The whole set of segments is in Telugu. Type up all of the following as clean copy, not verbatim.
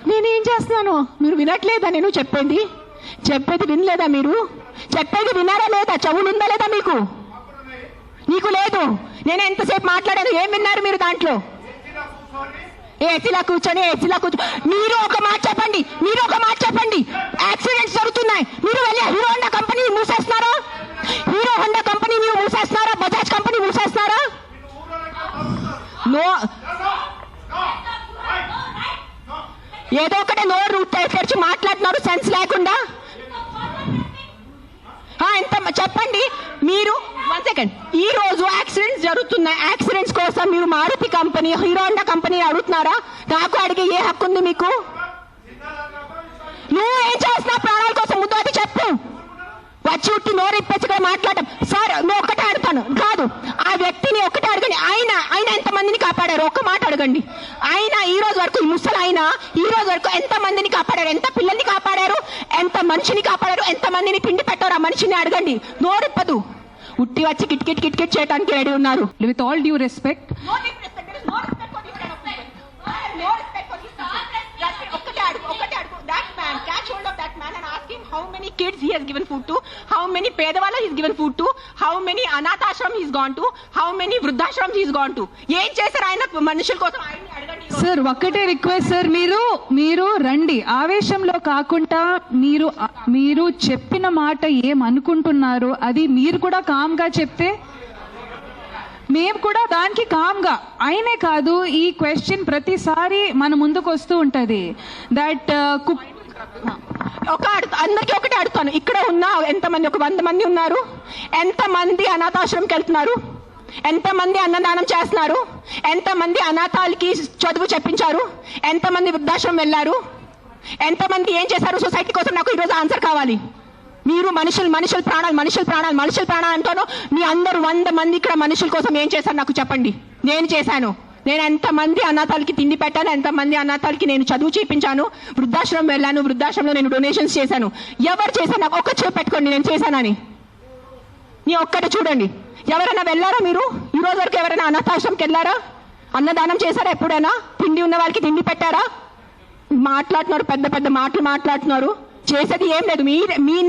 నేనేం చేస్తున్నాను? మీరు వినట్లేదా? నేను చెప్పేది వినలేదా? మీరు చెప్పేది విన్నారా లేదా? చెవులు ఉందా లేదా మీకు? నీకు లేదు. నేను ఎంతసేపు మాట్లాడాను, ఏం విన్నారు మీరు దాంట్లో? ఏసీలా కూర్చొని మీరు ఒక మాట చెప్పండి. యాక్సిడెంట్స్ జరుగుతున్నాయి, మీరు వెళ్ళి హీరో హోండా కంపెనీ మూసేస్తున్నారా? బజాజ్ కంపెనీ మూసేస్తున్నారా? ఏదో ఒకటే నోరు తెరిచి మాట్లాడుతున్నారు సెన్స్ లేకుండా. ఎంత చెప్పండి మీరు. 1 సెకండ్. ఈ రోజు యాక్సిడెంట్స్ జరుగుతున్నాయి, యాక్సిడెంట్స్ కోసం మీరు Maruti company, Hero Honda company అడుగుతున్నారా? నాకు అడిగే ఏ హక్కు ఉంది మీకు? నువ్వు ఏం చేస్తున్నావు ప్రాణాల కోసం? ముద్దు చెప్పు. వచ్చి ఉట్టి నోరు ఇప్పేసుగా మాట్లాడటం. సార్ నువ్వు ఒక్కటే అడుగుతాను కాదు, ఆ వ్యక్తిని ఒక్కటే అడగండి. ఆయన ఎంతమందిని కాపాడారు? ఒక్క మాట అడగండి. ఆయన ఈ రోజు వరకు, ఈ ముసలి ఆయన ఈ రోజు వరకు ఎంత మందిని కాపాడారు? ఎంత పిల్లల్ని కాపాడారు? ఎంత మనిషిని కాపాడారు? ఎంత మందిని తిండి పెట్టారు? ఆ మనిషిని అడగండి. నోరిప్పదు. ఉట్టి వచ్చి కిట్ చేయడానికి రెడీ ఉన్నారు. With all due respect, how many kids he has given food to, how many pedavalla he has given food to, how many anathashram he has gone to, how many vruddhashram he has gone to. ఏం చేశారు ఆయన మనుషుల కోసం? ఆయన్ని అడగండి. సార్ ఒక్కటే రిక్వెస్ట్ సార్, మీరు రండి. ఆవేశంలో కాకుండా మీరు చెప్పిన మాట ఏమనుకుంటున్నారో అది మీరు కూడా కామ్ గా చెప్తే మేము కూడా దానికి కామ్గా. ఆయనే కాదు, ఈ క్వశ్చన్ ప్రతిసారి మన ముందుకు వస్తూ ఉంటది. దట్ అందరికీ ఒకటే అడుగుతాను. ఇక్కడ ఉన్న ఎంతమంది, ఒక 100 మంది ఉన్నారు. ఎంతమంది అనాథాశ్రమంకి వెళ్తున్నారు? ఎంతమంది అన్నదానం చేస్తున్నారు? ఎంతమంది అనాథాలకి చదువు చెప్పించారు? ఎంతమంది వృద్ధాశ్రమం వెళ్ళారు? ఎంతమంది ఏం చేశారు సొసైటీ కోసం? నాకు ఈరోజు ఆన్సర్ కావాలి. మీరు మనుషుల ప్రాణాలు అంటాను. మీ అందరూ 100 మంది ఇక్కడ మనుషుల కోసం ఏం చేశారు నాకు చెప్పండి. నేను చేశాను. నేను ఎంతమంది అనాథాలకి తిండి పెట్టాను? ఎంతమంది అనాథాలకి నేను చదువు చేయించాను? వృద్ధాశ్రమం వెళ్ళాను, వృద్ధాశ్రమంలో నేను డొనేషన్స్ చేశాను. ఎవరు చేశాను? నాకు ఒక్క చేపు పెట్టుకోండి నేను చేశానని. నీ ఒక్కటి చూడండి. ఎవరైనా వెళ్ళారా మీరు? ఈ రోజు వరకు ఎవరైనా అనాథాశ్రమంకి వెళ్ళారా? అన్నదానం చేశారా ఎప్పుడైనా? తిండి ఉన్న వాళ్ళకి తిండి పెట్టారా? మాట్లాడుతున్నారు, పెద్ద మాటలు మాట్లాడుతున్నారు. చేసేది ఏం లేదు.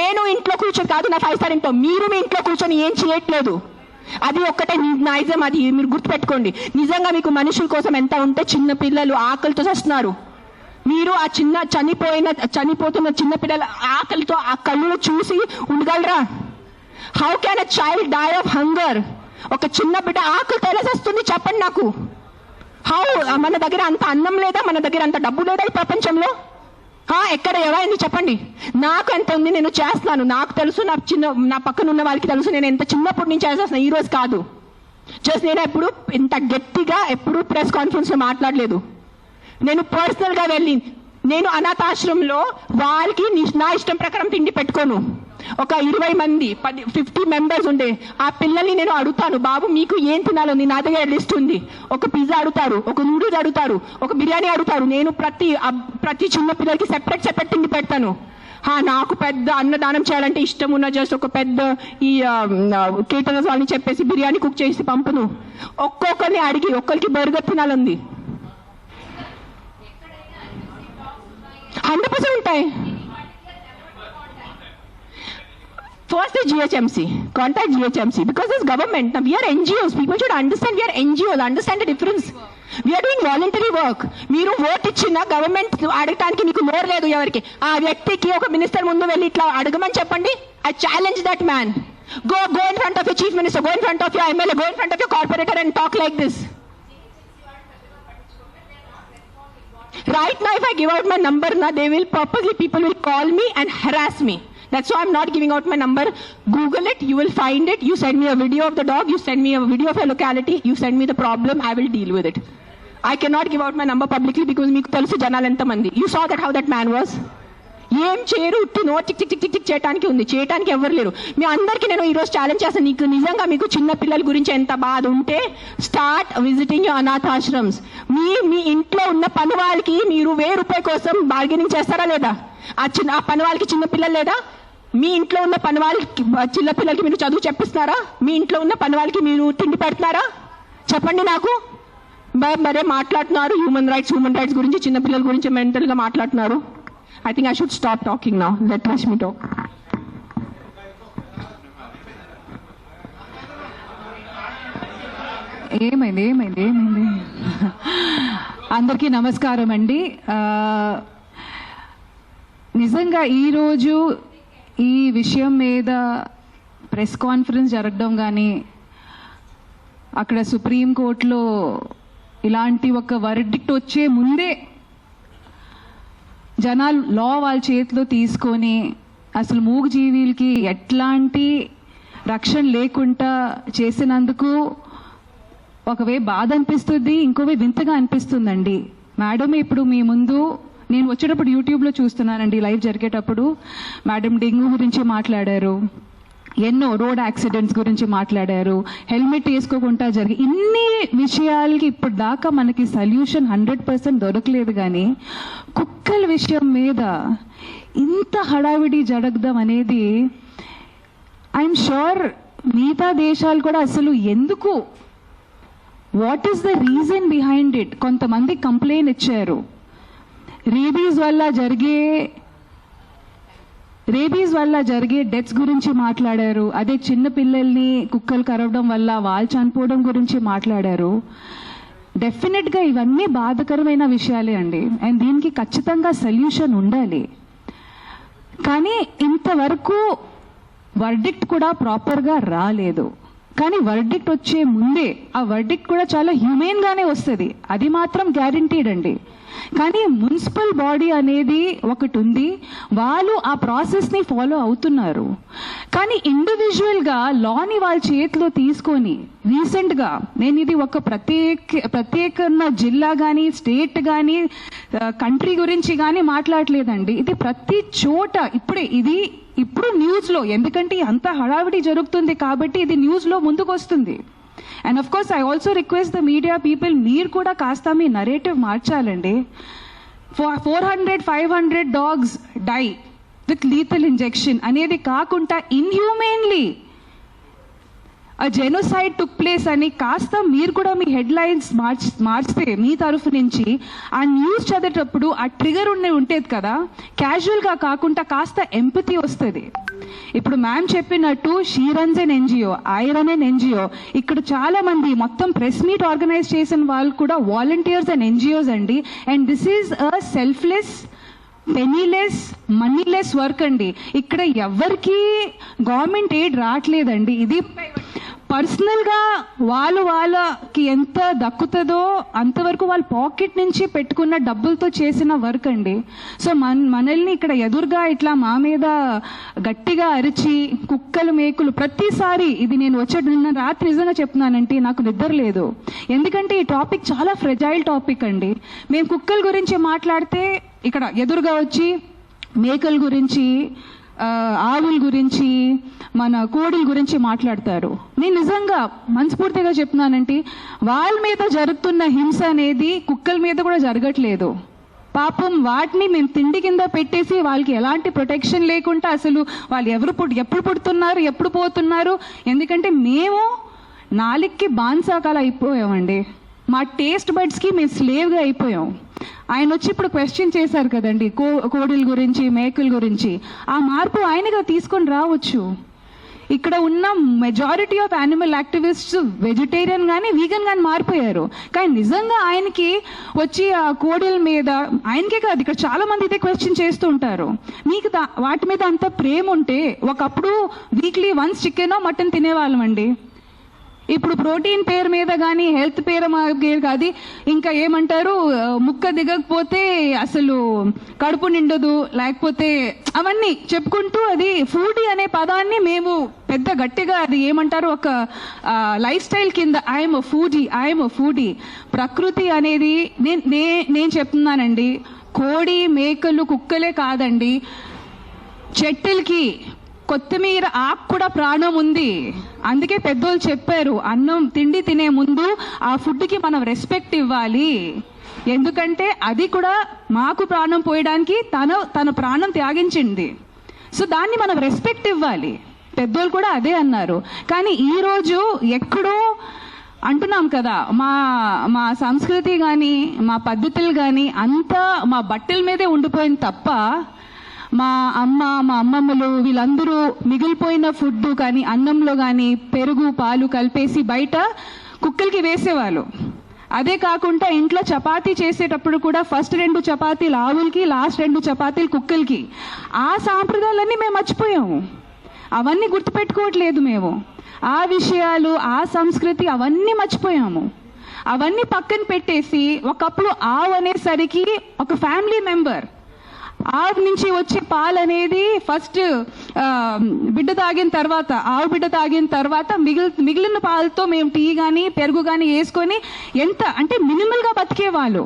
నేను ఇంట్లో కూర్చొని కాదు, నా 5 స్టార్ ఇంట్లో, మీరు మీ ఇంట్లో కూర్చొని ఏం చేయట్లేదు. అది ఒక్కటే నైజం. అది మీరు గుర్తుపెట్టుకోండి. నిజంగా మీకు మనుషుల కోసం ఎంత ఉంటే, చిన్న పిల్లలు ఆకలితో చేస్తున్నారు. మీరు ఆ చనిపోతున్న చిన్న పిల్లల ఆకలితో ఆ కళ్ళు చూసి ఉండగలరా? How can a child die of hunger? ఒక చిన్న బిడ్డ ఆకలితో ఎలా చేస్తుంది చెప్పండి నాకు. హౌ? మన దగ్గర అంత అన్నం లేదా? మన దగ్గర అంత డబ్బు లేదా ఈ ప్రపంచంలో? ఎక్కడ ఎవరైంది చెప్పండి. నాకు ఎంత ఉంది, నేను చేస్తున్నాను. నాకు తెలుసు, నా పక్కన ఉన్న వాళ్ళకి తెలుసు. నేను ఎంత చిన్నప్పటి నుంచి చేసేస్తున్నాను, ఈ రోజు కాదు. జస్ట్ నేను ఎప్పుడు ఇంత గట్టిగా ఎప్పుడు ప్రెస్ కాన్ఫరెన్స్ లో మాట్లాడలేదు. నేను పర్సనల్ గా వెళ్ళి, నేను అనాథాశ్రమంలో వాళ్ళకి నా ఇష్టం ప్రకారం తిండి పెట్టుకోను. ఒక 20 మంది 50 మెంబర్స్ ఉండే ఆ పిల్లల్ని నేను అడుగుతాను, బాబు మీకు ఏం తినాలని? నా దగ్గర లిస్ట్ ఉంది. ఒక పిజ్జా అడుగుతారు, ఒక నూడిల్స్ అడుగుతారు, ఒక బిర్యానీ అడుగుతారు. నేను ప్రతి చిన్న పిల్లలకి సెపరేట్ తిండి పెడతాను. నాకు పెద్ద అన్నదానం చేయాలంటే ఇష్టం ఉన్న జస్ట్ ఒక పెద్ద ఈ కేటరర్స్ వాళ్ళని చెప్పేసి బిర్యానీ కుక్ చేసి పంపును. ఒక్కొక్కరిని అడిగి ఒక్కరికి బర్గర్ తినాలంది. 100% ఉంటాయి. First is GHMC. Contact GHMC because this government. Now we are NGOs. People should understand we are NGOs. Understand the difference. We are doing voluntary work. మీరు ఓట్ ఇచ్చిన గవర్నమెంట్ అడగటానికి మీకు నోరు లేదు ఎవరికి. ఆ వ్యక్తికి ఒక మినిస్టర్ ముందు వెళ్ళి ఇట్లా అడగమని చెప్పండి. I challenge that man. Go in front of your chief minister. Go in front of your MLA. Go in front of your corporator and talk like this. Right now, if I give out my number, people will call me and harass me. That's why I'm not giving out my number. Google it, you will find it. You send me a video of the dog, you send me a video of a locality, you send me the problem, I will deal with it. I cannot give out my number publicly because meeku telusu janalu enta mandi. You saw that how that man was. ఏం చేయరు, ఉట్టి నో టిక్ చేయడానికి ఉంది. చేయడానికి ఎవరు లేరు. మీ అందరికీ నేను ఈరోజు ఛాలెంజ్ చేస్తాను. నీకు నిజంగా మీకు చిన్న పిల్లల గురించి ఎంత బాధ ఉంటే స్టార్ట్ విజిటింగ్ యువర్ అనాథాశ్రమ్స్. మీ ఇంట్లో ఉన్న పని వాళ్ళకి మీరు ₹1000 కోసం బార్గెనింగ్ చేస్తారా లేదా? ఆ పని వాళ్ళకి చిన్న పిల్లలు లేదా? మీ ఇంట్లో ఉన్న పని వాళ్ళకి చిన్న పిల్లలకి మీరు చదువు చెప్పిస్తున్నారా? మీ ఇంట్లో ఉన్న పని వాళ్ళకి మీరు తిండి పెడుతున్నారా? చెప్పండి నాకు. మరే మాట్లాడుతున్నారు హ్యూమన్ రైట్స్ గురించి, చిన్నపిల్లల గురించి మెంటల్గా మాట్లాడుతున్నారు. I think I should stop talking now. Let Rashmi talk. ఏమైంది అందరికీ నమస్కారం అండి. నిజంగా ఈరోజు ఈ విషయం మీద ప్రెస్ కాన్ఫరెన్స్ జరగడం కానీ, అక్కడ సుప్రీంకోర్టులో ఇలాంటి ఒక వర్డిక్ట్ వచ్చే ముందే జనాలు లా వాళ్ళ చేతిలో తీసుకొని అసలు మూగజీవులకి ఎట్లాంటి రక్షణ లేకుండా చేసినందుకు ఒకవే బాధ అనిపిస్తుంది, ఇంకోవే వింతగా అనిపిస్తుందండి. మేడం ఇప్పుడు మీ ముందు నేను వచ్చేటప్పుడు యూట్యూబ్లో చూస్తున్నానండి, లైవ్ జరిగేటప్పుడు మేడం డెంగ్యూ గురించి మాట్లాడారు, ఎన్నో రోడ్ యాక్సిడెంట్స్ గురించి మాట్లాడారు, హెల్మెట్ వేసుకోకుండా జరిగి ఇన్ని విషయాలకి ఇప్పుడు దాకా మనకి సొల్యూషన్ 100% దొరకలేదు. కానీ కుక్కల విషయం మీద ఇంత హడావిడి జరగడం అనేది ఐఎమ్ షూర్ మిగతా దేశాలు కూడా అసలు ఎందుకు, what is the reason behind it, కొంతమంది కంప్లైంట్ ఇచ్చారు. రేబీస్ వల్ల జరిగే డెత్స్ గురించి మాట్లాడారు. అదే చిన్న పిల్లల్ని కుక్కలు కరవడం వల్ల వాళ్ళు చనిపోవడం గురించి మాట్లాడారు. డెఫినెట్గా ఇవన్నీ బాధకరమైన విషయాలే అండి, అండ్ దీనికి ఖచ్చితంగా సొల్యూషన్ ఉండాలి. కానీ ఇంతవరకు వర్డిక్ట్ కూడా ప్రాపర్గా రాలేదు. కానీ వర్డిక్ట్ వచ్చే ముందే ఆ వర్డిక్ట్ కూడా చాలా హ్యూమెన్గానే వస్తుంది, అది మాత్రం గ్యారంటీడ్ అండి. కానీ మున్సిపల్ బాడీ అనేది ఒకటి ఉంది, వాళ్ళు ఆ ప్రాసెస్ని ఫాలో అవుతున్నారు. కానీ ఇండివిజువల్గా లాని వాళ్ళ చేతిలో తీసుకొని రీసెంట్గా నేను ఇది ఒక ప్రత్యేక జిల్లా కానీ స్టేట్ కానీ కంట్రీ గురించి కానీ మాట్లాడలేదండి. ఇది ప్రతి చోట ఇప్పుడు న్యూస్లో, ఎందుకంటే అంత హడావిడి జరుగుతుంది కాబట్టి ఇది న్యూస్లో ముందుకు వస్తుంది. And of course I also request the media people, మీరు కూడా కాస్త మీ నరేటివ్ మార్చాలండి. 400-500 dogs die with lethal injection అనేది కాకుండా ఇన్హ్యూమెన్లీ ఆ జెనోసైడ్ టుక్ ప్లేస్ అని కాస్త మీరు కూడా మీ హెడ్లైన్స్ మార్చితే మీ తరఫు నుంచి ఆ న్యూస్ చదివేటప్పుడు ఆ ట్రిగర్ ఉండేది కదా, క్యాజువల్గా కాకుండా కాస్త ఎంపతి వస్తుంది. ఇప్పుడు మ్యామ్ చెప్పినట్టు she runs an NGO, I run an NGO, ఇక్కడ చాలా మంది మొత్తం ప్రెస్ మీట్ ఆర్గనైజ్ చేసిన వాళ్ళు కూడా వాలంటీర్స్ అండ్ ఎన్జిఓస్ అండి. And this is a selfless, పెనీలెస్, మనీలెస్ work అండి. ఇక్కడ ఎవరికి గవర్నమెంట్ ఎయిడ్ రావట్లేదండి. ఇది పర్సనల్గా వాళ్ళకి ఎంత దక్కుతుందో అంతవరకు వాళ్ళ పాకెట్ నుంచి పెట్టుకున్న డబ్బులతో చేసిన వర్క్ అండి. సో మనల్ని ఇక్కడ ఎదురుగా ఇట్లా మా మీద గట్టిగా అరిచి కుక్కలు మేకులు ప్రతిసారి, ఇది నేను నిన్న రాత్రి నిజంగా చెప్తున్నానంటే నాకు నిద్ర లేదు, ఎందుకంటే ఈ టాపిక్ చాలా ఫ్రెజైల్ టాపిక్ అండి. మేము కుక్కల గురించి మాట్లాడితే ఇక్కడ ఎదురుగా వచ్చి మేకల గురించి, ఆవుల గురించి, మన కోడిల గురించి మాట్లాడతారు. నేను నిజంగా మనస్ఫూర్తిగా చెప్తున్నానంటే వాళ్ళ మీద జరుగుతున్న హింస అనేది కుక్కల మీద కూడా జరగట్లేదు. పాపం వాటిని మేము తిండి కింద పెట్టేసి వాళ్ళకి ఎలాంటి ప్రొటెక్షన్ లేకుండా అసలు వాళ్ళు ఎప్పుడు పుడుతున్నారు, ఎప్పుడు పోతున్నారు, ఎందుకంటే మేము నాలుగుకి బాన్సాకాలు అయిపోయామండి. మా టేస్ట్ బడ్స్కి మేము స్లేవ్గా అయిపోయాం. ఆయన వచ్చి ఇప్పుడు క్వశ్చన్ చేశారు కదండి కోడిల గురించి, మేకల గురించి. ఆ మార్పు ఆయనగా తీసుకొని రావచ్చు. ఇక్కడ ఉన్న majority of animal activists vegetarian కానీ వీగన్ కానీ మారిపోయారు. కానీ నిజంగా ఆయనకి వచ్చి ఆ కోడిల మీద, ఆయనకే కాదు ఇక్కడ చాలా మంది ఇదే క్వశ్చన్ చేస్తూ ఉంటారు, మీకు వాటి మీద అంత ప్రేమ ఉంటే ఒకప్పుడు వీక్లీ వన్స్ చికెనో మటన్ తినేవాళ్ళం అండి. ఇప్పుడు ప్రోటీన్ పేరు మీద కానీ హెల్త్ పేరు కాదు, ఇంకా ఏమంటారు, ముక్క దిగకపోతే అసలు కడుపు నిండదు, లేకపోతే అవన్నీ చెప్పుకుంటూ అది ఫుడీ అనే పదాన్ని మేము పెద్ద గట్టిగా అది ఏమంటారు ఒక లైఫ్ స్టైల్ కింద ఐఎమ్ అ ఫుడీ. ప్రకృతి అనేది నేను చెప్తున్నానండి, కోడి మేకలు కుక్కలే కాదండి, చెట్టులకి కొత్తిమీర ఆకు కూడా ప్రాణం ఉంది. అందుకే పెద్దోళ్ళు చెప్పారు, అన్నం తిండి తినే ముందు ఆ ఫుడ్కి మనం రెస్పెక్ట్ ఇవ్వాలి, ఎందుకంటే అది కూడా మాకు ప్రాణం పోయడానికి తన ప్రాణం త్యాగించింది. సో దాన్ని మనం రెస్పెక్ట్ ఇవ్వాలి. పెద్దోళ్ళు కూడా అదే అన్నారు. కానీ ఈరోజు ఎక్కడో అంటున్నాం కదా, మా మా సంస్కృతి కానీ మా పద్ధతులు కానీ అంతా మా బట్టల మీదే ఉండిపోయింది తప్ప మా అమ్మమ్మలు వీళ్ళందరూ మిగిలిపోయిన ఫుడ్ కానీ అన్నంలో కానీ పెరుగు పాలు కలిపేసి బయట కుక్కలకి వేసేవాళ్ళు. అదే కాకుండా ఇంట్లో చపాతీ చేసేటప్పుడు కూడా ఫస్ట్ 2 చపాతీలు ఆవులకి, లాస్ట్ 2 చపాతీలు కుక్కలకి. ఆ సాంప్రదాయాలన్నీ మేము మర్చిపోయాము, అవన్నీ గుర్తుపెట్టుకోవట్లేదు మేము. ఆ విషయాలు, ఆ సంస్కృతి అవన్నీ మర్చిపోయాము. అవన్నీ పక్కన పెట్టేసి ఒకప్పుడు ఆవు అనేసరికి ఒక ఫ్యామిలీ మెంబర్, ఆవు నుంచి వచ్చే పాలు అనేది ఫస్ట్ బిడ్డ తాగిన తర్వాత, ఆవు బిడ్డ తాగిన తర్వాత మిగిలిన పాలతో మేము టీ కానీ పెరుగు కానీ వేసుకొని ఎంత అంటే మినిమల్గా బతికేవాళ్ళు.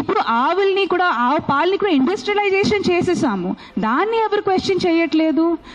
ఇప్పుడు ఆవుల్ని కూడా, ఆవు పాలని కూడా ఇండస్ట్రియలైజేషన్ చేసేసాము, దాన్ని ఎవరు క్వశ్చన్ చేయట్లేదు.